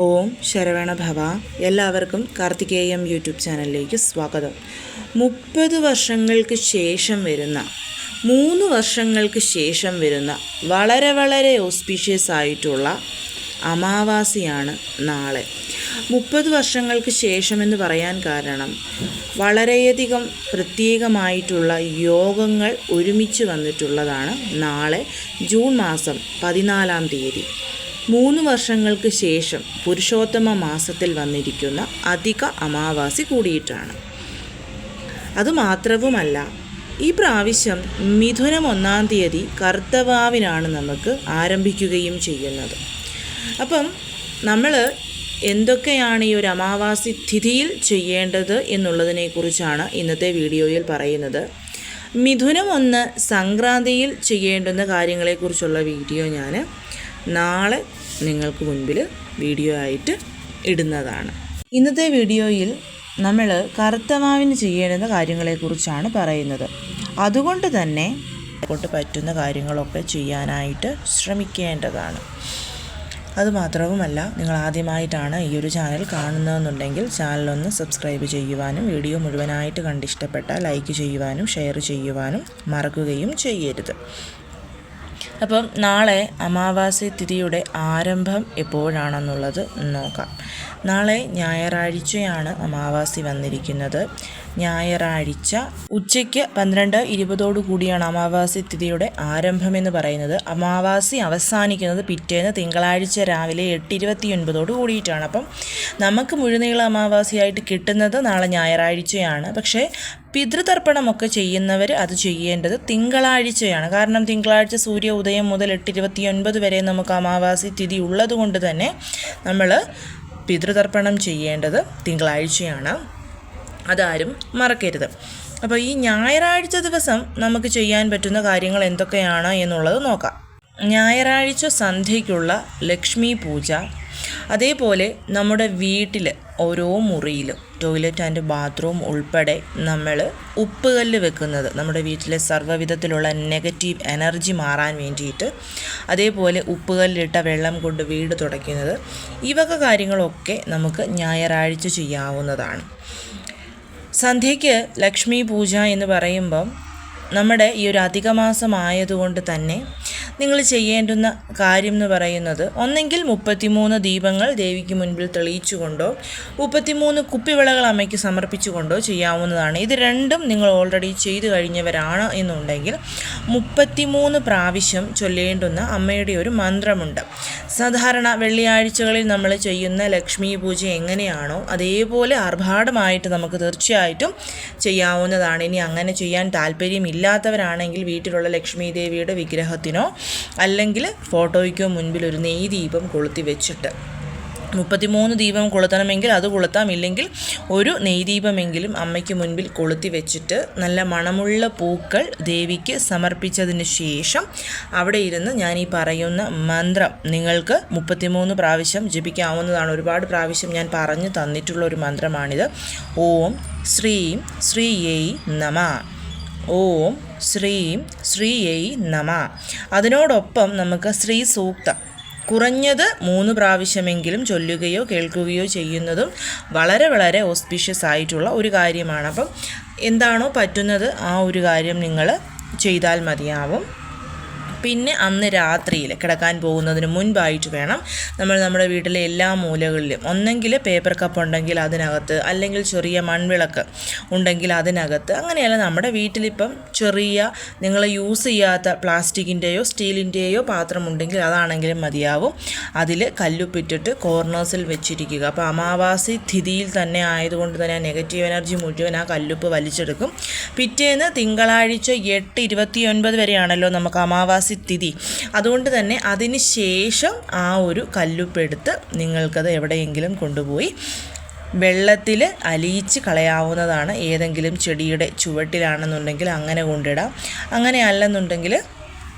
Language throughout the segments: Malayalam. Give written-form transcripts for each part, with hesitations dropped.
ഓം ശരവണ ഭവ. എല്ലാവർക്കും കാർത്തികേയം യൂട്യൂബ് ചാനലിലേക്ക് സ്വാഗതം. 30 വർഷങ്ങൾക്ക് ശേഷം വരുന്ന 3 വർഷങ്ങൾക്ക് ശേഷം വരുന്ന വളരെ ഓസ്പീഷ്യസ് ആയിട്ടുള്ള അമാവാസിയാണ് നാളെ. 30 വർഷങ്ങൾക്ക് ശേഷമെന്ന് പറയാൻ കാരണം വളരെയധികം പ്രത്യേകമായിട്ടുള്ള യോഗങ്ങൾ ഒരുമിച്ച് വന്നിട്ടുള്ളതാണ് നാളെ ജൂൺ മാസം 14-ാം തീയതി. 3 വർഷങ്ങൾക്ക് ശേഷം പുരുഷോത്തമ മാസത്തിൽ വന്നിരിക്കുന്ന അധിക അമാവാസി കൂടിയിട്ടാണ്. അതുമാത്രവുമല്ല, ഈ പ്രാവശ്യം മിഥുനം 1-ാം തീയതി കർത്തവാവിനാണ് നമുക്ക് ആരംഭിക്കുകയും ചെയ്യുന്നത്. അപ്പം നമ്മൾ എന്തൊക്കെയാണ് ഈ ഒരു അമാവാസി തിഥിയിൽ ചെയ്യേണ്ടത് എന്നുള്ളതിനെക്കുറിച്ചാണ് ഇന്നത്തെ വീഡിയോയിൽ പറയുന്നത്. മിഥുനം 1 സംക്രാന്തിയിൽ ചെയ്യേണ്ടുന്ന കാര്യങ്ങളെക്കുറിച്ചുള്ള വീഡിയോ ഞാൻ നാളെ നിങ്ങൾക്ക് മുൻപിൽ വീഡിയോ ആയിട്ട് ഇടുന്നതാണ്. ഇന്നത്തെ വീഡിയോയിൽ നമ്മൾ കർത്തവാവിന് ചെയ്യേണ്ടുന്ന കാര്യങ്ങളെക്കുറിച്ചാണ് പറയുന്നത്. അതുകൊണ്ട് തന്നെ കൊണ്ട് പറ്റുന്ന കാര്യങ്ങളൊക്കെ ചെയ്യാനായിട്ട് ശ്രമിക്കേണ്ടതാണ്. അതുമാത്രവുമല്ല, നിങ്ങൾ ആദ്യമായിട്ടാണ് ഈ ഒരു ചാനൽ കാണുന്നതെന്നുണ്ടെങ്കിൽ ചാനലൊന്ന് സബ്സ്ക്രൈബ് ചെയ്യുവാനും വീഡിയോ മുഴുവനായിട്ട് കണ്ടിഷ്ടപ്പെട്ടാൽ ലൈക്ക് ചെയ്യുവാനും ഷെയർ ചെയ്യുവാനും മറക്കുകയും ചെയ്യരുത്. അപ്പം നാളെ അമാവാസി തിഥിയുടെ ആരംഭം എപ്പോഴാണെന്നുള്ളത് നോക്കാം. നാളെ ഞായറാഴ്ചയാണ് അമാവാസി വന്നിരിക്കുന്നത്. ഞായറാഴ്ച ഉച്ചയ്ക്ക് 12:20 കൂടിയാണ് അമാവാസി തിഥിയുടെ ആരംഭമെന്ന് പറയുന്നത്. അമാവാസി അവസാനിക്കുന്നത് പിറ്റേന്ന് തിങ്കളാഴ്ച രാവിലെ 8:29 കൂടിയിട്ടാണ്. അപ്പം നമുക്ക് മുഴുനീള അമാവാസിയായിട്ട് കിട്ടുന്നത് നാളെ ഞായറാഴ്ചയാണ്. പക്ഷേ പിതൃതർപ്പണമൊക്കെ ചെയ്യുന്നവർ അത് ചെയ്യേണ്ടത് തിങ്കളാഴ്ചയാണ്. കാരണം തിങ്കളാഴ്ച സൂര്യ ഉദയം മുതൽ 8:29 വരെ നമുക്ക് അമാവാസി തിഥി ഉള്ളത് കൊണ്ട് തന്നെ നമ്മൾ പിതൃതർപ്പണം ചെയ്യേണ്ടത് തിങ്കളാഴ്ചയാണ്. അതാരും മറക്കരുത്. അപ്പോൾ ഈ ഞായറാഴ്ച ദിവസം നമുക്ക് ചെയ്യാൻ പറ്റുന്ന കാര്യങ്ങൾ എന്തൊക്കെയാണ് എന്നുള്ളത് നോക്കാം. ഞായറാഴ്ച സന്ധ്യയ്ക്കുള്ള ലക്ഷ്മി പൂജ, അതേപോലെ നമ്മുടെ വീട്ടിൽ ഓരോ മുറിയിലും ടോയ്ലറ്റ് ആൻഡ് ബാത്റൂം ഉൾപ്പെടെ നമ്മൾ ഉപ്പുകല്ല് വെക്കുന്നത് നമ്മുടെ വീട്ടിലെ സർവ്വവിധത്തിലുള്ള നെഗറ്റീവ് എനർജി മാറാൻ വേണ്ടിയിട്ട്, അതേപോലെ ഉപ്പുകല്ലിട്ട വെള്ളം കൊണ്ട് വീട് തുടയ്ക്കുന്നത്, ഈ വക കാര്യങ്ങളൊക്കെ നമുക്ക് ഞായറാഴ്ച ചെയ്യാവുന്നതാണ്. സന്ധ്യയ്ക്ക് ലക്ഷ്മി പൂജ എന്ന് പറയുമ്പം നമ്മുടെ ഈ ഒരു അധികമാസമായതുകൊണ്ട് തന്നെ നിങ്ങൾ ചെയ്യേണ്ടുന്ന കാര്യം എന്ന് പറയുന്നത് ഒന്നെങ്കിൽ 33 ദീപങ്ങൾ ദേവിക്ക് മുൻപിൽ തെളിയിച്ചുകൊണ്ടോ 33 കുപ്പിവിളകൾ അമ്മയ്ക്ക് സമർപ്പിച്ചുകൊണ്ടോ ചെയ്യാവുന്നതാണ്. ഇത് രണ്ടും നിങ്ങൾ ഓൾറെഡി ചെയ്തു കഴിഞ്ഞവരാണ് എന്നുണ്ടെങ്കിൽ 33 പ്രാവശ്യം ചൊല്ലേണ്ടുന്ന അമ്മയുടെ ഒരു മന്ത്രമുണ്ട്. സാധാരണ വെള്ളിയാഴ്ചകളിൽ നമ്മൾ ചെയ്യുന്ന ലക്ഷ്മി പൂജ എങ്ങനെയാണോ അതേപോലെ ആർഭാടമായിട്ട് നമുക്ക് തീർച്ചയായിട്ടും ചെയ്യാവുന്നതാണ്. ഇനി അങ്ങനെ ചെയ്യാൻ താല്പര്യമില്ലാത്തവരാണെങ്കിൽ വീട്ടിലുള്ള ലക്ഷ്മി ദേവിയുടെ വിഗ്രഹത്തിനോ അല്ലെങ്കിൽ ഫോട്ടോയ്ക്കോ മുൻപിൽ ഒരു നെയ് ദീപം കൊളുത്തി വെച്ചിട്ട് 33 ദീപം കൊളുത്തണമെങ്കിൽ അത് കൊളുത്താം, ഇല്ലെങ്കിൽ ഒരു നെയ് ദീപമെങ്കിലും അമ്മയ്ക്ക് മുൻപിൽ കൊളുത്തി വെച്ചിട്ട് നല്ല മണമുള്ള പൂക്കൾ ദേവിക്ക് സമർപ്പിച്ചതിന് ശേഷം അവിടെ ഇരുന്ന് ഞാൻ ഈ പറയുന്ന മന്ത്രം നിങ്ങൾക്ക് 33 പ്രാവശ്യം ജപിക്കാവുന്നതാണ്. ഒരുപാട് പ്രാവശ്യം ഞാൻ പറഞ്ഞു തന്നിട്ടുള്ള ഒരു മന്ത്രമാണിത്. ഓം ശ്രീം ശ്രീയൈ നമഃ, ഓം ശ്രീം ശ്രീയൈ നമഃ. അതിനോടൊപ്പം നമുക്ക് ശ്രീ സൂക്തം കുറഞ്ഞത് 3 പ്രാവശ്യമെങ്കിലും ചൊല്ലുകയോ കേൾക്കുകയോ ചെയ്യുന്നതും വളരെ ഓസ്പീഷ്യസ് ആയിട്ടുള്ള ഒരു കാര്യമാണ്. അപ്പം എന്താണോ പറ്റുന്നത് ആ ഒരു കാര്യം നിങ്ങൾ ചെയ്താൽ മതിയാവും. പിന്നെ അന്ന് രാത്രിയിൽ കിടക്കാൻ പോകുന്നതിന് മുൻപായിട്ട് വേണം നമ്മൾ നമ്മുടെ വീട്ടിലെ എല്ലാ മൂലകളിലും ഒന്നെങ്കിൽ പേപ്പർ കപ്പ് ഉണ്ടെങ്കിൽ അതിനകത്ത്, അല്ലെങ്കിൽ ചെറിയ മൺവിളക്ക് ഉണ്ടെങ്കിൽ അതിനകത്ത്, അങ്ങനെയല്ല നമ്മുടെ വീട്ടിലിപ്പം ചെറിയ നിങ്ങൾ യൂസ് ചെയ്യാത്ത പ്ലാസ്റ്റിക്കിൻ്റെയോ സ്റ്റീലിൻ്റെയോ പാത്രം ഉണ്ടെങ്കിൽ അതാണെങ്കിലും മതിയാവും. അതിൽ കല്ലുപ്പിട്ടിട്ട് കോർണേഴ്സിൽ വെച്ചിരിക്കുക. അപ്പോൾ അമാവാസി തിഥിയിൽ തന്നെ ആയതുകൊണ്ട് തന്നെ നെഗറ്റീവ് എനർജി മുഴുവൻ ആ കല്ലുപ്പ് വലിച്ചെടുക്കും. പിറ്റേന്ന് തിങ്കളാഴ്ച 8:29 വരെയാണല്ലോ നമുക്ക് അമാവാസി തിഥി. അതുകൊണ്ട് തന്നെ അതിന് ശേഷം ആ ഒരു കല്ലുപ്പെടുത്ത് നിങ്ങൾക്കത് എവിടെയെങ്കിലും കൊണ്ടുപോയി വെള്ളത്തിൽ അലിയിച്ച് കളയാവുന്നതാണ്. ഏതെങ്കിലും ചെടിയുടെ ചുവട്ടിലാണെന്നുണ്ടെങ്കിൽ അങ്ങനെ കൊണ്ടിടാം. അങ്ങനെ അല്ലെന്നുണ്ടെങ്കിൽ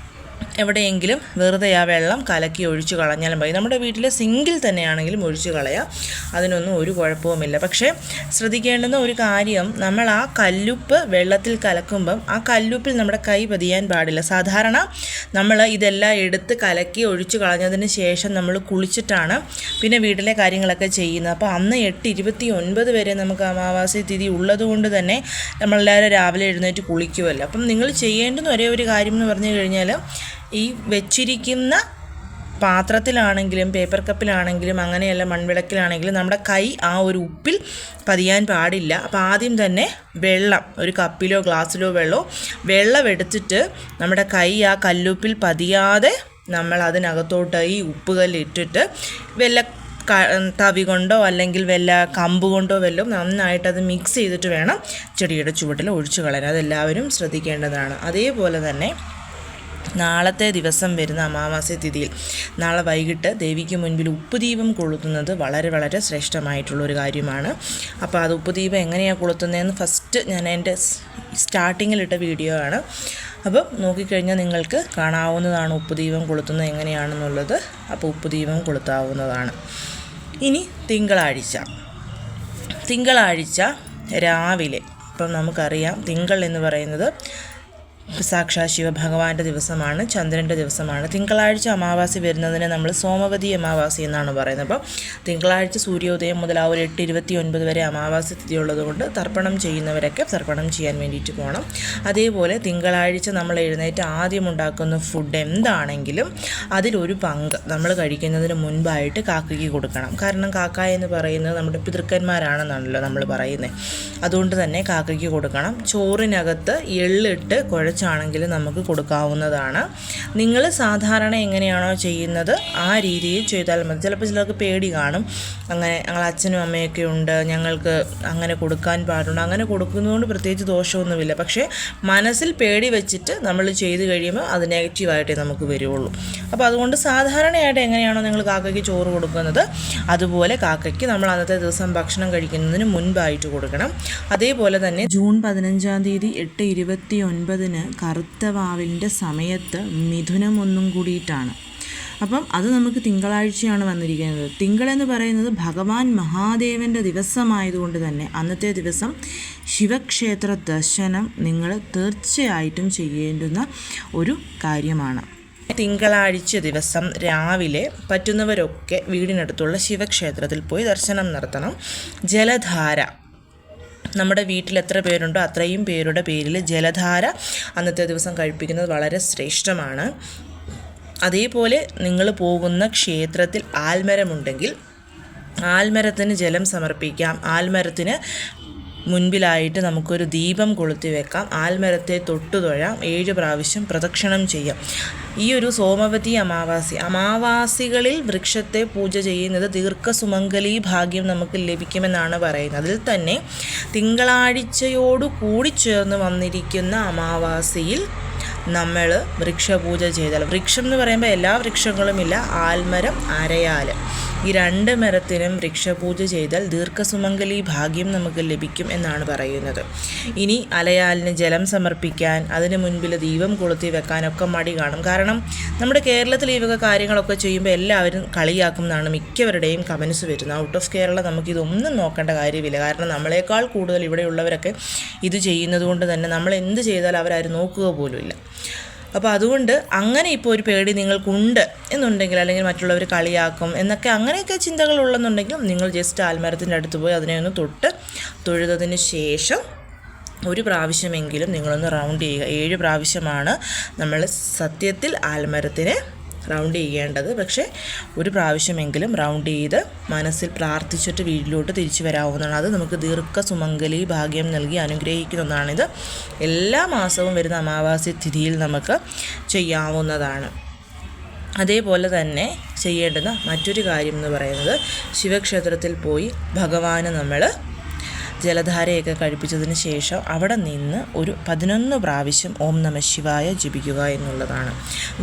എവിടെയെങ്കിലും വെറുതെ ആ വെള്ളം കലക്കി ഒഴിച്ച് കളഞ്ഞാലും മതി. നമ്മുടെ വീട്ടിലെ സിങ്കിൽ തന്നെയാണെങ്കിലും ഒഴിച്ച് കളയാം, അതിനൊന്നും ഒരു കുഴപ്പവുമില്ല. പക്ഷേ ശ്രദ്ധിക്കേണ്ടുന്ന ഒരു കാര്യം, നമ്മൾ ആ കല്ലുപ്പ് വെള്ളത്തിൽ കലക്കുമ്പം ആ കല്ലുപ്പിൽ നമ്മുടെ കൈ പതിയാൻ പാടില്ല. സാധാരണ നമ്മൾ ഇതെല്ലാം എടുത്ത് കലക്കി ഒഴിച്ച് കളഞ്ഞതിന് ശേഷം നമ്മൾ കുളിച്ചിട്ടാണ് പിന്നെ വീട്ടിലെ കാര്യങ്ങളൊക്കെ ചെയ്യുന്നത്. അപ്പോൾ അന്ന് 8:29 വരെ നമുക്ക് അമാവാസി തിഥി ഉള്ളതുകൊണ്ട് തന്നെ നമ്മളെല്ലാവരും രാവിലെ എഴുന്നേറ്റ് കുളിക്കുമല്ലോ. അപ്പം നിങ്ങൾ ചെയ്യേണ്ടുന്ന ഒരേ ഒരു കാര്യം എന്ന് പറഞ്ഞു കഴിഞ്ഞാൽ, ഈ വെച്ചിരിക്കുന്ന പാത്രത്തിലാണെങ്കിലും പേപ്പർ കപ്പിലാണെങ്കിലും അങ്ങനെയല്ല മൺവിളക്കിലാണെങ്കിലും നമ്മുടെ കൈ ആ ഒരു ഉപ്പിൽ പതിയാൻ പാടില്ല. അപ്പോൾ ആദ്യം തന്നെ വെള്ളം, ഒരു കപ്പിലോ ഗ്ലാസ്സിലോ വെള്ളം എടുത്തിട്ട് നമ്മുടെ കൈ ആ കല്ലുപ്പിൽ പതിയാതെ നമ്മൾ അതിനകത്തോട്ട് ഈ ഉപ്പുകല്ലിട്ടിട്ട് തവി കൊണ്ടോ അല്ലെങ്കിൽ വല്ല കമ്പ് കൊണ്ടോ നന്നായിട്ടത് മിക്സ് ചെയ്തിട്ട് വേണം ചെടിയുടെ ചുവട്ടിൽ ഒഴിച്ചു കളയാൻ. അതെല്ലാവരും ശ്രദ്ധിക്കേണ്ടതാണ്. അതേപോലെ തന്നെ നാളത്തെ ദിവസം വരുന്ന അമാവാസി തിഥിയിൽ നാളെ വൈകിട്ട് ദേവിക്ക് മുൻപിൽ ഉപ്പുദീപം കൊളുത്തുന്നത് വളരെ വളരെ ശ്രേഷ്ഠമായിട്ടുള്ളൊരു കാര്യമാണ്. അപ്പോൾ അത് ഉപ്പുദീപം എങ്ങനെയാണ് കൊളുത്തുന്നതെന്ന് ഫസ്റ്റ് ഞാൻ എൻ്റെ സ്റ്റാർട്ടിങ്ങിലിട്ട വീഡിയോ ആണ്. അപ്പം നോക്കിക്കഴിഞ്ഞാൽ നിങ്ങൾക്ക് കാണാവുന്നതാണ് ഉപ്പുദീപം കൊളുത്തുന്നത് എങ്ങനെയാണെന്നുള്ളത്. അപ്പോൾ ഉപ്പുദീപം കൊളുത്താവുന്നതാണ്. ഇനി തിങ്കളാഴ്ച രാവിലെ, ഇപ്പം നമുക്കറിയാം തിങ്കൾ എന്ന് പറയുന്നത് സാക്ഷാത് ശിവഭഗവാന്റെ ദിവസമാണ്, ചന്ദ്രൻ്റെ ദിവസമാണ്. തിങ്കളാഴ്ച അമാവാസി വരുന്നതിന് നമ്മൾ സോമവതി അമാവാസി എന്നാണ് പറയുന്നത്. അപ്പോൾ തിങ്കളാഴ്ച സൂര്യോദയം മുതൽ ആ ഒരു 8:29 വരെ അമാവാസി തിഥി ഉള്ളതുകൊണ്ട് തർപ്പണം ചെയ്യുന്നവരൊക്കെ തർപ്പണം ചെയ്യാൻ വേണ്ടിയിട്ട് പോകണം. അതേപോലെ തിങ്കളാഴ്ച നമ്മൾ എഴുന്നേറ്റ് ആദ്യം ഉണ്ടാക്കുന്ന ഫുഡ് എന്താണെങ്കിലും അതിലൊരു പങ്ക് നമ്മൾ കഴിക്കുന്നതിന് മുൻപായിട്ട് കാക്കയ്ക്ക് കൊടുക്കണം. കാരണം കാക്ക എന്ന് പറയുന്നത് നമ്മുടെ പിതൃക്കന്മാരാണെന്നാണല്ലോ നമ്മൾ പറയുന്നത്. അതുകൊണ്ട് തന്നെ കാക്കയ്ക്ക് കൊടുക്കണം. ചോറിനകത്ത് എള്ളിട്ട് കുഴച്ചാണെങ്കിൽ നമുക്ക് കൊടുക്കാവുന്നതാണ്. നിങ്ങൾ സാധാരണ എങ്ങനെയാണോ ചെയ്യുന്നത് ആ രീതിയിൽ ചെയ്താൽ മതി. ചിലപ്പോൾ ചിലർക്ക് പേടി കാണും, അങ്ങനെ ഞങ്ങൾ അച്ഛനും അമ്മയൊക്കെ ഉണ്ട്, ഞങ്ങൾക്ക് അങ്ങനെ കൊടുക്കാൻ പാടുണ്ട്. അങ്ങനെ കൊടുക്കുന്നതുകൊണ്ട് പ്രത്യേകിച്ച് ദോഷമൊന്നുമില്ല. പക്ഷേ മനസ്സിൽ പേടി വെച്ചിട്ട് നമ്മൾ ചെയ്ത് കഴിയുമ്പോൾ അത് നെഗറ്റീവായിട്ടേ നമുക്ക് വരുള്ളൂ. അപ്പോൾ അതുകൊണ്ട് സാധാരണയായിട്ട് എങ്ങനെയാണോ നിങ്ങൾ കാക്കയ്ക്ക് ചോറ് കൊടുക്കുന്നത് അതുപോലെ കാക്കയ്ക്ക് നമ്മൾ അന്നത്തെ ദിവസം ഭക്ഷണം കഴിക്കുന്നതിന് മുൻപായിട്ട് കൊടുക്കണം. അതേപോലെ തന്നെ ജൂൺ 15-ാം തീയതി 8:29 കറുത്ത വാവിൻ്റെ സമയത്ത് മിഥുനം ഒന്നും കൂടിയിട്ടാണ്. അപ്പം അത് നമുക്ക് തിങ്കളാഴ്ചയാണ് വന്നിരിക്കുന്നത്. തിങ്കളെന്ന് പറയുന്നത് ഭഗവാൻ മഹാദേവൻ്റെ ദിവസമായതുകൊണ്ട് തന്നെ അന്നത്തെ ദിവസം ശിവക്ഷേത്ര ദർശനം നിങ്ങൾ തീർച്ചയായിട്ടും ചെയ്യേണ്ടുന്ന ഒരു കാര്യമാണ്. തിങ്കളാഴ്ച ദിവസം രാവിലെ പറ്റുന്നവരൊക്കെ വീടിനടുത്തുള്ള ശിവക്ഷേത്രത്തിൽ പോയി ദർശനം നടത്തണം. ജലധാര, നമ്മുടെ വീട്ടിൽ എത്ര പേരുണ്ടോ അത്രയും പേരുടെ പേരിൽ ജലധാര അന്നത്തെ ദിവസം കഴിപ്പിക്കുന്നത് വളരെ ശ്രേഷ്ഠമാണ്. അതേപോലെ നിങ്ങൾ പോകുന്ന ക്ഷേത്രത്തിൽ ആൽമരമുണ്ടെങ്കിൽ ആൽമരത്തിന് ജലം സമർപ്പിക്കാം. ആൽമരത്തിന് മുൻപിലായിട്ട് നമുക്കൊരു ദീപം കൊളുത്തി വെക്കാം. ആൽമരത്തെ തൊട്ടു തൊഴാം. 7 പ്രാവശ്യം പ്രദക്ഷിണം ചെയ്യാം. ഈ ഒരു സോമവതി അമാവാസികളിൽ വൃക്ഷത്തെ പൂജ ചെയ്യുന്നത് ദീർഘസുമംഗലി ഭാഗ്യം നമുക്ക് ലഭിക്കുമെന്നാണ് പറയുന്നത്. അതിൽ തന്നെ തിങ്കളാഴ്ചയോട് കൂടി ചേർന്ന് വന്നിരിക്കുന്ന അമാവാസിയിൽ നമ്മൾ വൃക്ഷപൂജ ചെയ്താൽ, വൃക്ഷം എന്ന് പറയുമ്പോൾ എല്ലാ വൃക്ഷങ്ങളുമില്ല, ആൽമരം, അരയാൽ, ഈ 2 മരത്തിനും വൃക്ഷപൂജ ചെയ്താൽ ദീർഘസുമംഗലി ഭാഗ്യം നമുക്ക് ലഭിക്കും എന്നാണ് പറയുന്നത്. ഇനി അലയാലിന് ജലം സമർപ്പിക്കാൻ, അതിന് മുൻപിൽ ദീപം കൊളുത്തി വെക്കാനൊക്കെ മടി കാണും. കാരണം നമ്മുടെ കേരളത്തിൽ ഈ വക കാര്യങ്ങളൊക്കെ ചെയ്യുമ്പോൾ എല്ലാവരും കളിയാക്കും എന്നാണ് മിക്കവരുടെയും കമൻസ് വരുന്നത്. ഔട്ട് ഓഫ് കേരള നമുക്കിതൊന്നും നോക്കേണ്ട കാര്യമില്ല. കാരണം നമ്മളെക്കാൾ കൂടുതൽ ഇവിടെയുള്ളവരൊക്കെ ഇത് ചെയ്യുന്നത് കൊണ്ട് തന്നെ നമ്മൾ എന്ത് ചെയ്താലും അവരാരും നോക്കുക പോലുമില്ല. അപ്പോൾ അതുകൊണ്ട് അങ്ങനെ ഇപ്പോൾ ഒരു പേടി നിങ്ങൾക്കുണ്ട് എന്നുണ്ടെങ്കിൽ, അല്ലെങ്കിൽ മറ്റുള്ളവർ കളിയാക്കും എന്നൊക്കെ അങ്ങനെയൊക്കെ ചിന്തകളുള്ളെന്നുണ്ടെങ്കിൽ നിങ്ങൾ ജസ്റ്റ് ആൽമരത്തിൻ്റെ അടുത്ത് പോയി അതിനെ ഒന്ന് തൊഴുതതിന് ശേഷം ഒരു പ്രാവശ്യമെങ്കിലും നിങ്ങളൊന്ന് റൗണ്ട് ചെയ്യുക. 7 പ്രാവശ്യമാണ് നമ്മൾ സത്യത്തിൽ ആൽമരത്തിനെ റൗണ്ട് ചെയ്യേണ്ടത്. പക്ഷേ ഒരു പ്രാവശ്യമെങ്കിലും റൗണ്ട് ചെയ്ത് മനസ്സിൽ പ്രാർത്ഥിച്ചിട്ട് വീട്ടിലോട്ട് തിരിച്ചു വരാവുന്നതാണ്. അത് നമുക്ക് ദീർഘസുമംഗലി ഭാഗ്യം നൽകി അനുഗ്രഹിക്കുന്നതാണിത്. എല്ലാ മാസവും വരുന്ന അമാവാസി തിഥിയിൽ നമുക്ക് ചെയ്യാവുന്നതാണ്. അതേപോലെ തന്നെ ചെയ്യേണ്ടുന്ന മറ്റൊരു കാര്യം എന്ന് പറയുന്നത് ശിവക്ഷേത്രത്തിൽ പോയി ഭഗവാന് നമ്മൾ ജലധാരയൊക്കെ കഴിപ്പിച്ചതിന് ശേഷം അവിടെ നിന്ന് ഒരു 11 പ്രാവശ്യം ഓം നമഃ ശിവായ ജപിക്കുക എന്നുള്ളതാണ്.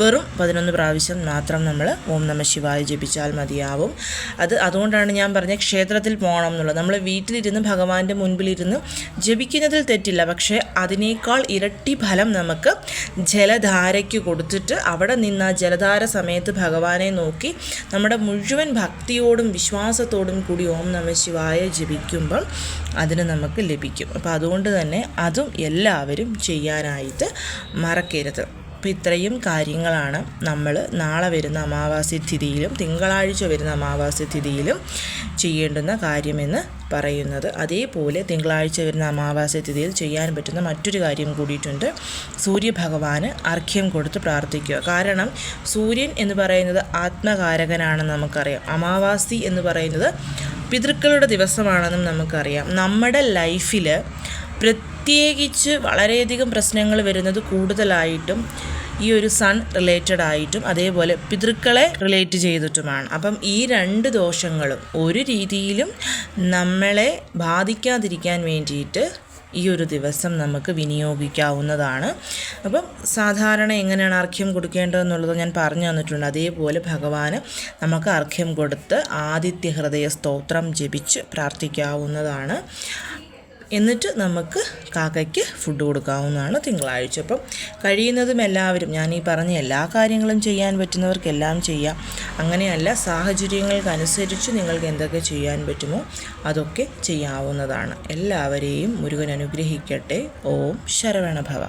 വെറും 11 പ്രാവശ്യം മാത്രം നമ്മൾ ഓം നമഃ ശിവായ ജപിച്ചാൽ മതിയാവും. അതുകൊണ്ടാണ് ഞാൻ പറഞ്ഞ ക്ഷേത്രത്തിൽ പോകണം എന്നുള്ളത്. നമ്മൾ വീട്ടിലിരുന്ന് ഭഗവാന്റെ മുൻപിലിരുന്ന് ജപിക്കുന്നതിൽ തെറ്റില്ല, പക്ഷേ അതിനേക്കാൾ ഇരട്ടി ഫലം നമുക്ക് ജലധാരയ്ക്ക് കൊടുത്തിട്ട് അവിടെ നിന്ന് ആ ജലധാര സമയത്ത് ഭഗവാനെ നോക്കി നമ്മുടെ മുഴുവൻ ഭക്തിയോടും വിശ്വാസത്തോടും കൂടി ഓം നമഃ ശിവായ ജപിക്കുമ്പം അതിന് നമുക്ക് ലഭിക്കും. അപ്പോൾ അതുകൊണ്ട് തന്നെ അതും എല്ലാവരും ചെയ്യാനായിട്ട് മറക്കരുത്. അപ്പോൾ ഇത്രയും കാര്യങ്ങളാണ് നമ്മൾ നാളെ വരുന്ന അമാവാസ്യ തിഥിയിലും തിങ്കളാഴ്ച വരുന്ന അമാവാസ്യ തിഥിയിലും ചെയ്യേണ്ടുന്ന കാര്യമെന്ന് പറയുന്നത്. അതേപോലെ തിങ്കളാഴ്ച വരുന്ന അമാവാസ്യ തിഥിയിൽ ചെയ്യാൻ പറ്റുന്ന മറ്റൊരു കാര്യം കൂടിയിട്ടുണ്ട്. സൂര്യഭഗവാന് അർഘ്യം കൊടുത്ത് പ്രാർത്ഥിക്കുക. കാരണം സൂര്യൻ എന്ന് പറയുന്നത് ആത്മകാരകനാണെന്ന് നമുക്കറിയാം. അമാവാസി എന്ന് പറയുന്നത് പിതൃക്കളുടെ ദിവസമാണെന്നും നമുക്കറിയാം. നമ്മുടെ ലൈഫിൽ പ്രത്യേകിച്ച് വളരെയധികം പ്രശ്നങ്ങൾ വരുന്നത് കൂടുതലായിട്ടും ഈ ഒരു സൺ റിലേറ്റഡ് ആയിട്ടും അതേപോലെ പിതൃക്കളെ റിലേറ്റ് ചെയ്തിട്ടുമാണ്. അപ്പം ഈ 2 ദോഷങ്ങളും ഒരു രീതിയിലും നമ്മളെ ബാധിക്കാതിരിക്കാൻ വേണ്ടിയിട്ട് ഈ ഒരു ദിവസം നമുക്ക് വിനിയോഗിക്കാവുന്നതാണ്. അപ്പം സാധാരണ എങ്ങനെയാണ് അർഘ്യം കൊടുക്കേണ്ടതെന്നുള്ളത് ഞാൻ പറഞ്ഞു തന്നിട്ടുണ്ട്. അതേപോലെ ഭഗവാന് നമുക്ക് അർഘ്യം കൊടുത്ത് ആദിത്യ ഹൃദയ സ്തോത്രം ജപിച്ച് പ്രാർത്ഥിക്കാവുന്നതാണ്. എന്നിട്ട് നമുക്ക് കാക്കയ്ക്ക് ഫുഡ് കൊടുക്കാവുന്നതാണ് തിങ്കളാഴ്ച. അപ്പം കഴിയുന്നതും എല്ലാവരും ഞാൻ ഈ പറഞ്ഞ എല്ലാ കാര്യങ്ങളും ചെയ്യാൻ പറ്റുന്നവർക്കെല്ലാം ചെയ്യാം. അങ്ങനെയല്ല, സാഹചര്യങ്ങൾക്കനുസരിച്ച് നിങ്ങൾക്ക് എന്തൊക്കെ ചെയ്യാൻ പറ്റുമോ അതൊക്കെ ചെയ്യാവുന്നതാണ്. എല്ലാവരെയും മുരുകൻ അനുഗ്രഹിക്കട്ടെ. ഓം ശരവണഭവ.